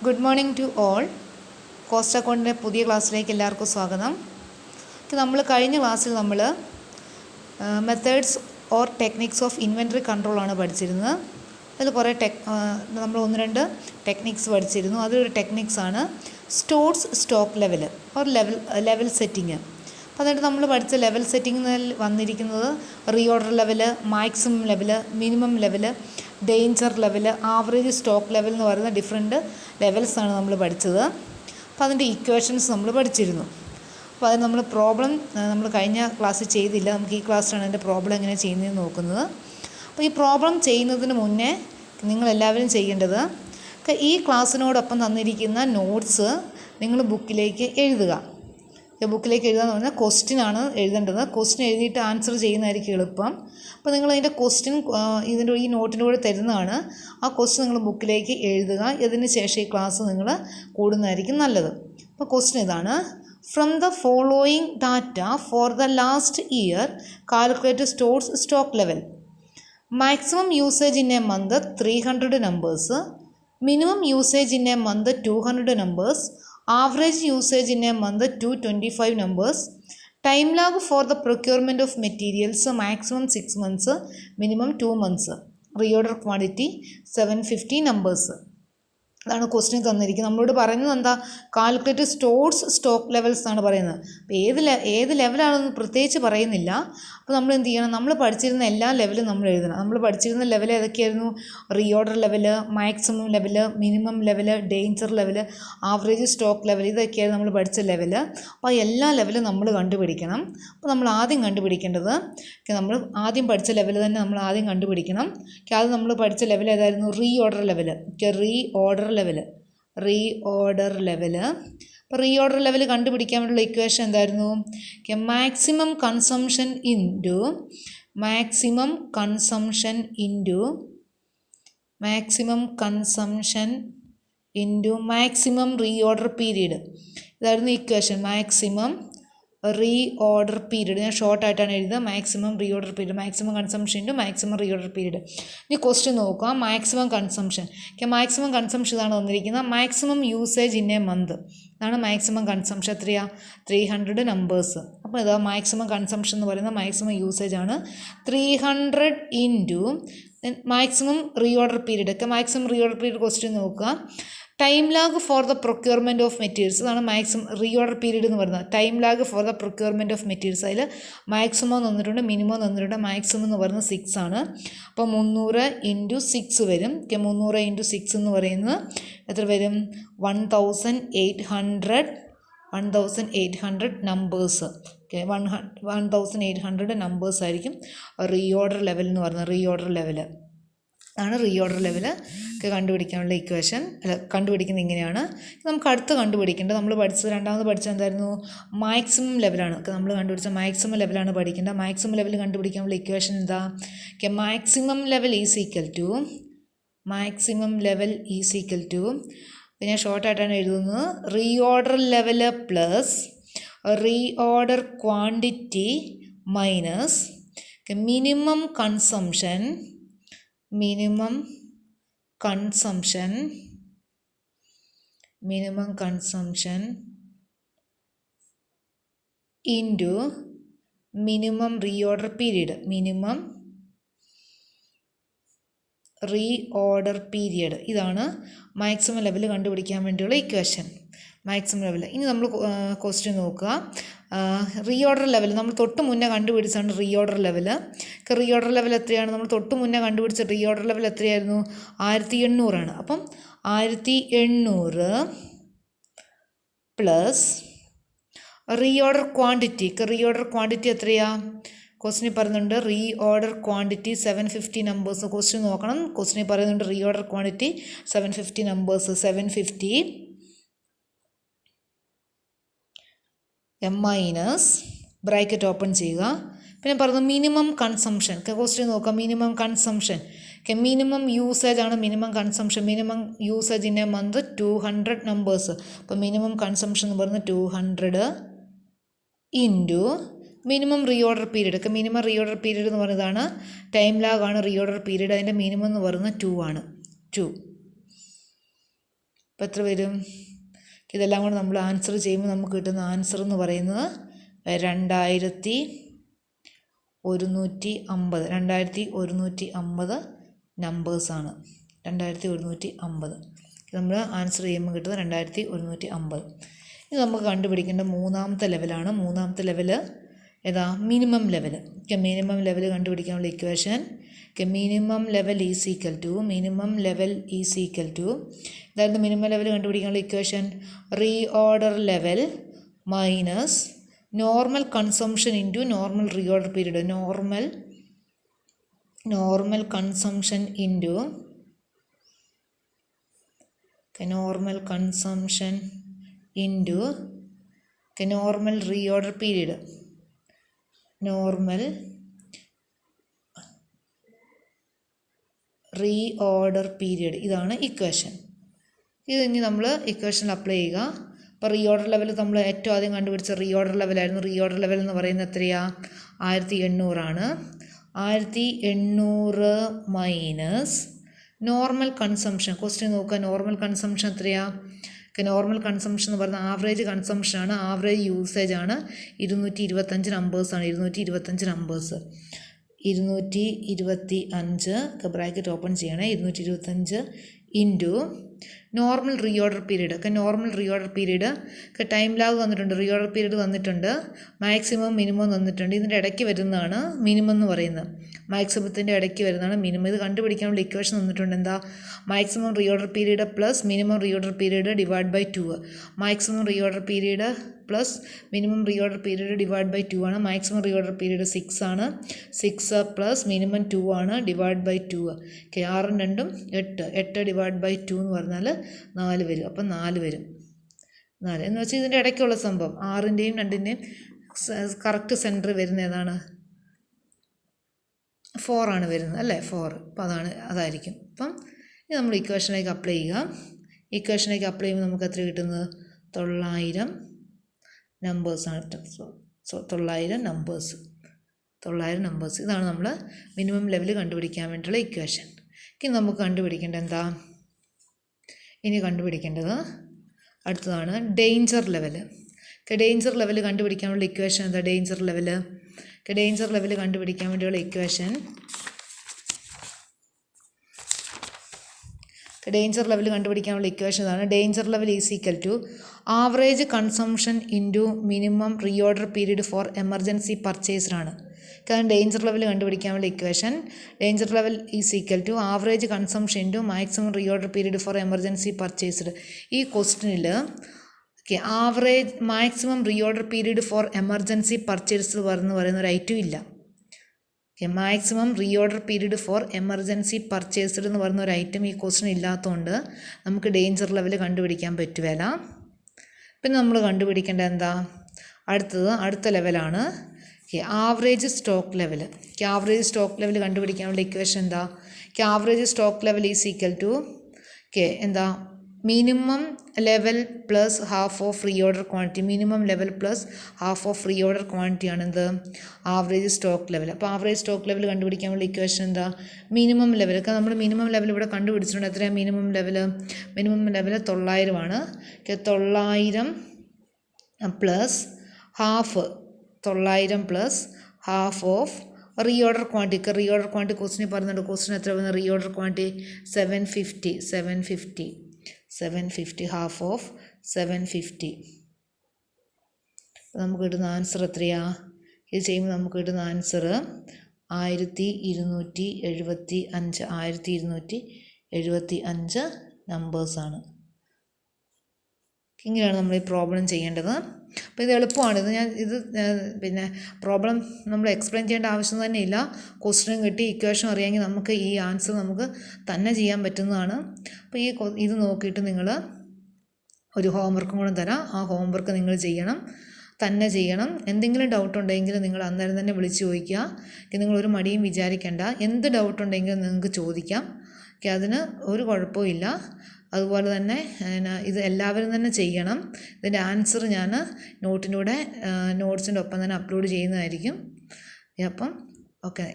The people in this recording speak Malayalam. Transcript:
Good morning to all. Cost അക്കൗണ്ടിൻ്റെ പുതിയ ക്ലാസ്സിലേക്ക് എല്ലാവർക്കും സ്വാഗതം. നമ്മൾ കഴിഞ്ഞ ക്ലാസ്സിൽ methods or techniques of inventory കൺട്രോളാണ് പഠിച്ചിരുന്നത്. അതിൽ കുറേ നമ്മൾ ഒന്ന് രണ്ട് ടെക്നിക്സ് പഠിച്ചിരുന്നു. അതിലൊരു ടെക്നിക്സാണ് stores stock level or level setting. അപ്പോൾ എന്നിട്ട് നമ്മൾ പഠിച്ച ലെവൽ സെറ്റിങ്ങിൽ വന്നിരിക്കുന്നത് reorder level, maximum level, minimum level, danger level, average stock level എന്ന് പറയുന്ന ഡിഫറെൻറ്റ് ലെവൽസാണ് നമ്മൾ പഠിച്ചത്. അപ്പോൾ അതിൻ്റെ ഇക്വേഷൻസ് നമ്മൾ പഠിച്ചിരുന്നു. അപ്പോൾ അതിന് നമ്മൾ പ്രോബ്ലം നമ്മൾ കഴിഞ്ഞ ക്ലാസ്സിൽ ചെയ്തില്ല. നമുക്ക് ഈ ക്ലാസ്സിലാണ് അതിൻ്റെ പ്രോബ്ലം എങ്ങനെ ചെയ്യുന്നതെന്ന് നോക്കുന്നത്. അപ്പോൾ ഈ പ്രോബ്ലം ചെയ്യുന്നതിന് മുന്നേ നിങ്ങളെല്ലാവരും ചെയ്യേണ്ടത് ഈ ക്ലാസ്സിനോടൊപ്പം തന്നിരിക്കുന്ന നോട്ട്സ് നിങ്ങൾ ബുക്കിലേക്ക് എഴുതുക. ബുക്കിലേക്ക് എഴുതാന്ന് പറഞ്ഞാൽ ക്വസ്റ്റ്യനാണ് എഴുതേണ്ടത്. ക്വസ്റ്റ്യൻ എഴുതിയിട്ട് ആൻസർ ചെയ്യുന്നതായിരിക്കും എളുപ്പം. അപ്പോൾ നിങ്ങൾ അതിൻ്റെ ക്വസ്റ്റ്യൻ ഈ നോട്ടിൻ്റെ കൂടെ തരുന്നതാണ്. ആ ക്വസ്റ്റ്യൻ നിങ്ങൾ ബുക്കിലേക്ക് എഴുതുക. ഇതിന് ശേഷം ഈ ക്ലാസ് നിങ്ങൾ കൂടുന്നതായിരിക്കും നല്ലത്. അപ്പോൾ ക്വസ്റ്റ്യൻ ഇതാണ്: from the following data for the last year calculate stores stock level. Maximum usage in A month 300 numbers, minimum usage in a month 200 numbers, average usage in a month 225 numbers, time lag for the procurement of materials maximum 6 months, minimum 2 months, reorder quantity 750 numbers. അതാണ് ക്വസ്റ്റ്യൻ തന്നിരിക്കുന്നത്. നമ്മളോട് പറയുന്നത് എന്താ? കാൽക്കുലേറ്റ് സ്റ്റോർസ് സ്റ്റോക്ക് ലെവൽസ് എന്നാണ് പറയുന്നത്. അപ്പോൾ ഏത് ലെവലാണെന്ന് പ്രത്യേകിച്ച് പറയുന്നില്ല. അപ്പോൾ നമ്മൾ എന്ത് ചെയ്യണം? നമ്മൾ പഠിച്ചിരുന്ന എല്ലാ ലെവലും നമ്മൾ എഴുതണം. നമ്മൾ പഠിച്ചിരുന്ന ലെവൽ ഏതൊക്കെയായിരുന്നു? Reorder level, maximum level, minimum level, danger level, average stock level, ഇതൊക്കെയായിരുന്നു നമ്മൾ പഠിച്ച ലെവല്. അപ്പോൾ എല്ലാ ലെവലും നമ്മൾ കണ്ടുപിടിക്കണം. അപ്പോൾ നമ്മൾ ആദ്യം കണ്ടുപിടിക്കേണ്ടത് നമ്മൾ ആദ്യം പഠിച്ച ലെവൽ തന്നെ നമ്മൾ ആദ്യം കണ്ടുപിടിക്കണം. അത് നമ്മൾ പഠിച്ച ലെവൽ ഏതായിരുന്നു? Reorder level. Reorder level. അപ്പോൾ റീഓർഡർ ലെവൽ കണ്ടുപിടിക്കാൻ വേണ്ടിയുള്ള ഇക്വേഷൻ എന്തായിരുന്നു? Maximum consumption into maximum reorder period. ഇതായിരുന്നു ഇക്വേഷൻ. മാക്സിമം റീഓർഡർ പീരീഡ് ഞാൻ ഷോർട്ടായിട്ടാണ് എഴുതുക. Maximum reorder period, maximum consumption into maximum reorder period. ഇനി ക്വസ്റ്റ്യൻ നോക്കുക. മാക്സിമം കൺസംഷൻ ഇതാണ് വന്നിരിക്കുന്നത്. Maximum usage in A month ഇതാണ് മാക്സിമം കൺസംഷൻ. എത്രയാണ്? 300 numbers. അപ്പോൾ ഇതാ മാക്സിമം കൺസംഷൻ എന്ന് പറയുന്നത് മാക്സിമം യൂസേജ് ആണ്. 300 into maximum reorder period. Maximum reorder period question നോക്കുക. Time lag for the procurement of materials അതാണ് മാക്സിമം റീഓർഡർ പീരീഡ് എന്ന് പറയുന്നത്. Time lag for the procurement of materials അതിൽ മാക്സിമം തന്നിട്ടുണ്ട്, മിനിമം തന്നിട്ടുണ്ട്. മാക്സിമം എന്ന് പറയുന്നത് 6 ആണ്. അപ്പോൾ 300 ഇൻറ്റു 6 വരും. 300 ഇൻറ്റു 6 എന്ന് പറയുന്നത് എത്ര വരും? 1800 നമ്പേഴ്സ്. 1800 നമ്പേഴ്സ് ആയിരിക്കും റീഓർഡർ ലെവൽ എന്ന് പറയുന്നത്. റീഓർഡർ ലെവല് ആണ് റീഓർഡർ ലെവൽ കണ്ടുപിടിക്കാനുള്ള ഇക്വേഷൻ. കണ്ടുപിടിക്കുന്നത് ഇങ്ങനെയാണ്. നമുക്ക് അടുത്ത് കണ്ടുപിടിക്കേണ്ടത് നമ്മൾ രണ്ടാമത് പഠിച്ചത് എന്തായിരുന്നു? മാക്സിമം ലെവലാണ്. നമ്മൾ കണ്ടുപിടിച്ച മാക്സിമം ലെവലാണ് പഠിക്കേണ്ടത്. മാക്സിമം ലെവൽ കണ്ടുപിടിക്കാനുള്ള ഇക്വേഷൻ എന്താ? Maximum level is equal to ഞാൻ ഷോർട്ടായിട്ടാണ് എഴുതുന്നത്. Reorder level plus reorder quantity minus minimum consumption into minimum reorder period. ഇതാണ് മാക്സിമം ലെവൽ കണ്ടുപിടിക്കാൻ വേണ്ടിയുള്ള ഇക്വേഷൻ. Maximum level. ഇനി നമ്മൾ ക്വസ്റ്റ്യൻ നോക്കുക. റീഓർഡർ ലെവൽ നമ്മൾ തൊട്ട് മുന്നേ കണ്ടുപിടിച്ചാണ് റീഓർഡർ ലെവൽ. റീഓർഡർ ലെവൽ എത്രയാണ്? നമ്മൾ തൊട്ട് മുന്നേ കണ്ടുപിടിച്ച റീഓർഡർ ലെവൽ എത്രയായിരുന്നു? 1800 ആണ്. അപ്പം 1800 പ്ലസ് റീഓർഡർ ക്വാണ്ടിറ്റി എത്രയാ? ക്വസ്റ്റിനിൽ പറയുന്നുണ്ട് റീഓർഡർ ക്വാണ്ടിറ്റി 750 നമ്പേഴ്സ്. ക്വസ്റ്റ്യൻ നോക്കണം. ക്വസ്റ്റിനിൽ പറയുന്നുണ്ട് reorder quantity 750 numbers. 750 minus bracket open ചെയ്യുക. പിന്നെ പറയുന്നത് മിനിമം കൺസംഷൻ. ക്വസ്റ്റ്യൻ നോക്കുക. മിനിമം യൂസേജ് ആണ് minimum consumption. Minimum usage in A month 200 numbers. അപ്പോൾ മിനിമം കൺസംഷൻ എന്ന് പറയുന്നത് 200 into minimum reorder period. Minimum reorder period എന്ന് പറയുന്നതാണ് ടൈം ലാഗ് ആണ് റീഓർഡർ പീരീഡ്. അതിൻ്റെ മിനിമം എന്ന് പറയുന്നത് 2 ആണ്. 2 അപ്പോൾ എത്ര വരും? ഇതെല്ലാം കൂടെ നമ്മൾ ആൻസർ ചെയ്യുമ്പോൾ നമുക്ക് കിട്ടുന്ന ആൻസർ എന്ന് പറയുന്നത് 2150 നമ്പേഴ്സാണ്. 2150 നമ്മൾ ആൻസർ ചെയ്യുമ്പോൾ കിട്ടുന്നത് 2150. ഇത് നമുക്ക് കണ്ടുപിടിക്കേണ്ട മൂന്നാമത്തെ ലെവലാണ്. മൂന്നാമത്തെ ലെവല് ഏതാ? Minimum level. മിനിമം ലെവൽ കണ്ടുപിടിക്കാനുള്ള equation minimum level is equal to ഇതായിരുന്നു മിനിമം ലെവൽ കണ്ടുപിടിക്കാനുള്ള equation. Reorder level minus normal consumption into normal reorder period. Normal consumption into normal reorder period. Normal reorder period ഇതാണ് ഇക്വേഷൻ. ഇത് ഇനി നമ്മൾ ഇക്വേഷനിൽ അപ്ലൈ ചെയ്യുക. അപ്പോൾ റീഓർഡർ ലെവൽ നമ്മൾ ഏറ്റവും ആദ്യം കണ്ടുപിടിച്ച റീഓർഡർ ലെവലായിരുന്നു. റീഓർഡർ ലെവൽ എന്ന് പറയുന്നത് എത്രയാണ്? 1800 ആണ്. 1800 മൈനസ് നോർമൽ കൺസംഷൻ. ക്വസ്റ്റ്യൻ നോക്കുക, നോർമൽ കൺസംഷൻ എത്രയാണ്? നോർമൽ കൺസംഷൻ എന്ന് പറയുന്നത് ആവറേജ് കൺസംഷനാണ്, ആവറേജ് യൂസേജ് ആണ്. 225 നമ്പേഴ്സാണ്. 225 നമ്പേഴ്സ്. 225 ബ്രാക്കറ്റ് ഓപ്പൺ ചെയ്യണേ. 225 into normal reorder period. Normal reorder period time lag വന്നിട്ടുണ്ട്, റീഓർഡർ പീരീഡ് വന്നിട്ടുണ്ട്, മാക്സിമം മിനിമം വന്നിട്ടുണ്ട്. ഇതിൻ്റെ ഇടയ്ക്ക് വരുന്നതാണ് മിനിമം എന്ന് പറയുന്നത്. മാക്സിമത്തിൻ്റെ ഇടയ്ക്ക് വരുന്നതാണ് മിനിമം. ഇത് കണ്ടുപിടിക്കാനുള്ള ഇക്വേഷൻ വന്നിട്ടുണ്ട്. എന്താ? Maximum reorder period plus minimum reorder period divide by 2. Maximum reorder period plus minimum reorder period divide by 2 ആണ്. മാക്സിമം റീഓർഡർ പീരീഡ് 6 ആണ്. 6 പ്ലസ് മിനിമം 2 ആണ് ഡിവൈഡ് ബൈ 2. 6ഉം 2ഉം 8. 8 ഡിവൈഡ് ബൈ 2 എന്ന് പറഞ്ഞാൽ 4 വരും. അപ്പം 4 വരും. 4 എന്ന് വെച്ചാൽ ഇതിൻ്റെ ഇടയ്ക്കുള്ള സംഭവം 6ൻ്റെയും 2ൻ്റെയും കറക്റ്റ് സെൻറ്റർ വരുന്ന ഏതാണ്? 4 ആണ് വരുന്നത് അല്ലേ? 4. അപ്പോൾ അതായിരിക്കും. അപ്പം ഇത് നമ്മൾ ഇക്വേഷനിലേക്ക് അപ്ലൈ ചെയ്യുക. ഇക്വേഷനിലേക്ക് അപ്ലൈ ചെയ്യുമ്പോൾ നമുക്ക് എത്ര കിട്ടുന്നത്? 900 നമ്പേഴ്സാണ്. 900 നമ്പേഴ്സ്. ഇതാണ് നമ്മൾ മിനിമം ലെവൽ കണ്ടുപിടിക്കാൻ വേണ്ടിയുള്ള ഇക്വേഷൻ. ഇനി നമുക്ക് കണ്ടുപിടിക്കേണ്ടത് എന്താ? ഇനി കണ്ടുപിടിക്കേണ്ടത് അടുത്തതാണ് ഡേഞ്ചർ ലെവൽ. ഡേഞ്ചർ ലെവൽ കണ്ടുപിടിക്കാനുള്ള ഇക്വേഷൻ എന്താ? ഡേഞ്ചർ ലെവൽ കണ്ടുപിടിക്കാൻ വേണ്ടിയുള്ള ഇക്വേഷൻ ഇതാണ്. Danger level is equal to average consumption into minimum reorder period for emergency purchased ആണ്. കാരണം ഡേഞ്ചർ ലെവൽ കണ്ടുപിടിക്കാനുള്ള equation danger level is equal to average consumption into maximum reorder period for emergency purchased. ഈ ക്വസ്റ്റ്യനിൽ average maximum reorder period for emergency purchase എന്ന് പറയുന്ന ഒരു ഐറ്റം ഇല്ല. Maximum reorder period for emergency purchased എന്ന് പറയുന്ന ഒരു ഐറ്റം ഈ ക്വസ്റ്റ്യൻ ഇല്ലാത്തതുകൊണ്ട് നമുക്ക് ഡേഞ്ചർ ലെവൽ കണ്ടുപിടിക്കാൻ പറ്റുകയില്ല. പിന്നെ നമ്മൾ കണ്ടുപിടിക്കേണ്ടത് എന്താ? അടുത്ത ലെവലാണ് average stock level. Average stock level കണ്ടുപിടിക്കാനുള്ള ഇക്വേഷൻ എന്താ? Average stock level is equal to എന്താ? Minimum level plus half of reorder quantity. Minimum level plus half of reorder quantity ആണ് എന്ത്? Average stock level. അപ്പോൾ ആവറേജ് സ്റ്റോക്ക് ലെവൽ കണ്ടുപിടിക്കാനുള്ള ഇക്വേഷൻ എന്താ? Minimum level. നമ്മൾ മിനിമം ലെവൽ ഇവിടെ കണ്ടുപിടിച്ചിട്ടുണ്ട്. എത്രയാണ് മിനിമം ലെവൽ? 900 ആണ്. 900 plus half 900 plus half of reorder quantity. Re order quantity ക്വസ്റ്റിന് പറയുന്നുണ്ട്. ക്വസ്റ്റിന് എത്ര വരുന്നത്? Re order quantity 750 half of 750. നമുക്ക് കിട്ടുന്ന ആൻസർ എത്രയാ? ഇത് ചെയ്യുമ്പോൾ നമുക്ക് കിട്ടുന്ന ആൻസർ 1275 നമ്പേഴ്സാണ്. ഇങ്ങനെയാണ് നമ്മൾ ഈ പ്രോബ്ലം ചെയ്യേണ്ടത്. അപ്പോൾ ഇത് എളുപ്പമാണ്. പിന്നെ പ്രോബ്ലം നമ്മൾ എക്സ്പ്ലെയിൻ ചെയ്യേണ്ട ആവശ്യം തന്നെ ഇല്ല. ക്വസ്റ്റ്യൻ കിട്ടി, ഇക്വേഷൻ അറിയാമെങ്കിൽ നമുക്ക് ഈ ആൻസർ നമുക്ക് തന്നെ ചെയ്യാൻ പറ്റുന്നതാണ്. അപ്പോൾ ഇത് നോക്കിയിട്ട് നിങ്ങൾ ഒരു ഹോംവർക്കും കൂടെ തരാം. ആ ഹോംവർക്ക് നിങ്ങൾ തന്നെ ചെയ്യണം. എന്തെങ്കിലും ഡൗട്ട് ഉണ്ടെങ്കിൽ നിങ്ങൾ അന്നേരം തന്നെ വിളിച്ച് ചോദിക്കുക. നിങ്ങളൊരു മടിയും വിചാരിക്കേണ്ട. എന്ത് ഡൗട്ട് ഉണ്ടെങ്കിലും നിങ്ങൾക്ക് ചോദിക്കാം. അതിന് ഒരു കുഴപ്പമില്ല. അതുപോലെ തന്നെ ഇത് എല്ലാവരും തന്നെ ചെയ്യണം. ഇതിൻ്റെ ആൻസർ ഞാൻ നോട്ട്സിൻ്റെ ഒപ്പം തന്നെ അപ്ലോഡ് ചെയ്യുന്നതായിരിക്കും. അപ്പം ഓക്കെ.